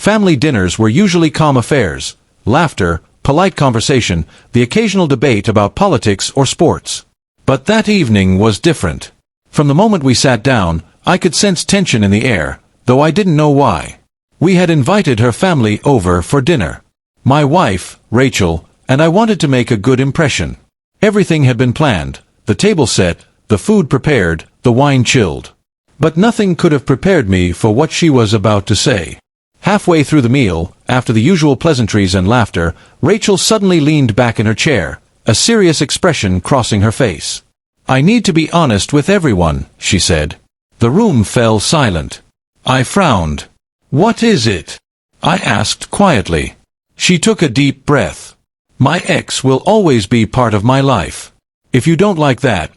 Family dinners were usually calm affairs, laughter, polite conversation, the occasional debate about politics or sports. But that evening was different. From the moment we sat down, I could sense tension in the air, though I didn't know why. We had invited her family over for dinner. My wife, Rachel, and I wanted to make a good impression. Everything had been planned, the table set, the food prepared, the wine chilled. But nothing could have prepared me for what she was about to say. Halfway through the meal, after the usual pleasantries and laughter, Rachel suddenly leaned back in her chair, a serious expression crossing her face. "I need to be honest with everyone," she said. The room fell silent. I frowned. "What is it?" I asked quietly. She took a deep breath. "My ex will always be part of my life. If you don't like that,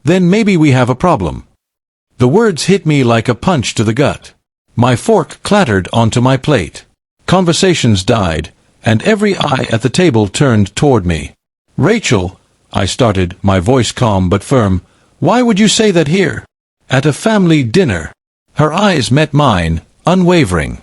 then maybe we have a problem." The words hit me like a punch to the gut. My fork clattered onto my plate. Conversations died, and every eye at the table turned toward me. "Rachel," I started, my voice calm but firm, "why would you say that here? At a family dinner?" Her eyes met mine, unwavering.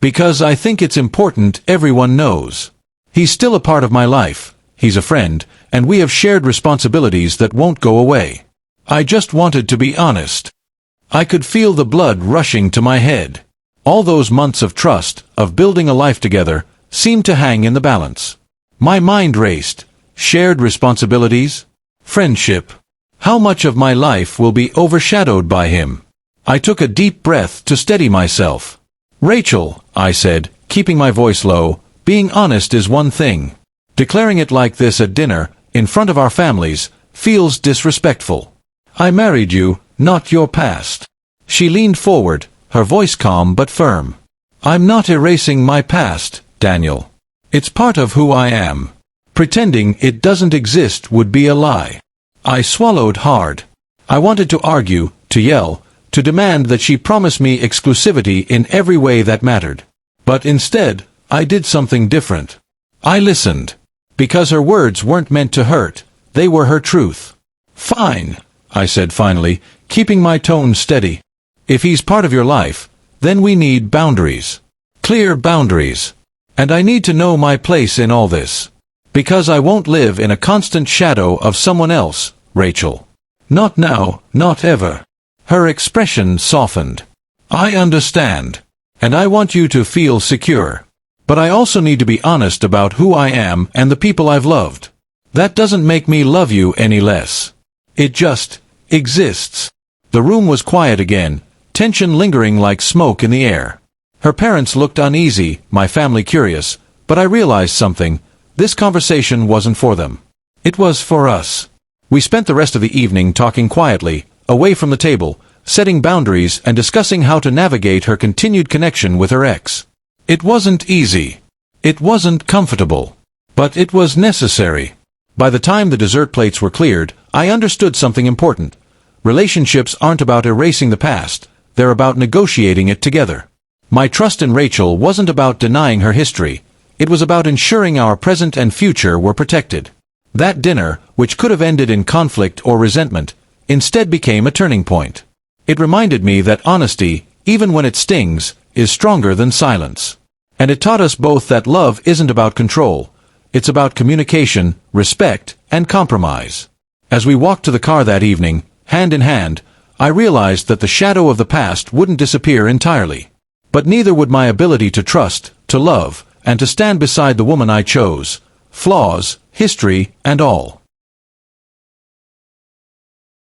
"Because I think it's important everyone knows. He's still a part of my life, he's a friend, and we have shared responsibilities that won't go away. I just wanted to be honest." I could feel the blood rushing to my head. All those months of trust, of building a life together, seemed to hang in the balance. My mind raced. Shared responsibilities? Friendship? How much of my life will be overshadowed by him? I took a deep breath to steady myself. "Rachel," I said, keeping my voice low, "being honest is one thing. Declaring it like this at dinner, in front of our families, feels disrespectful. I married you, not your past." She leaned forward, her voice calm but firm. "I'm not erasing my past, Daniel. It's part of who I am. Pretending it doesn't exist would be a lie." I swallowed hard. I wanted to argue, to yell, to demand that she promise me exclusivity in every way that mattered. But instead, I did something different. I listened. Because her words weren't meant to hurt, they were her truth. "Fine," I said finally, keeping my tone steady. "If he's part of your life, then we need boundaries. Clear boundaries. And I need to know my place in all this. Because I won't live in a constant shadow of someone else, Rachel. Not now, not ever." Her expression softened. "I understand. And I want you to feel secure. But I also need to be honest about who I am and the people I've loved. That doesn't make me love you any less. It just exists." The room was quiet again, tension lingering like smoke in the air. Her parents looked uneasy, my family curious, but I realized something. This conversation wasn't for them. It was for us. We spent the rest of the evening talking quietly, away from the table, setting boundaries and discussing how to navigate her continued connection with her ex. It wasn't easy. It wasn't comfortable. But it was necessary. By the time the dessert plates were cleared, I understood something important. Relationships aren't about erasing the past, they're about negotiating it together. My trust in Rachel wasn't about denying her history. It was about ensuring our present and future were protected. That dinner, which could have ended in conflict or resentment, instead became a turning point. It reminded me that honesty, even when it stings, is stronger than silence. And it taught us both that love isn't about control. It's about communication, respect, and compromise. As we walked to the car that evening, hand in hand, I realized that the shadow of the past wouldn't disappear entirely. But neither would my ability to trust, to love, and to stand beside the woman I chose, flaws, history, and all.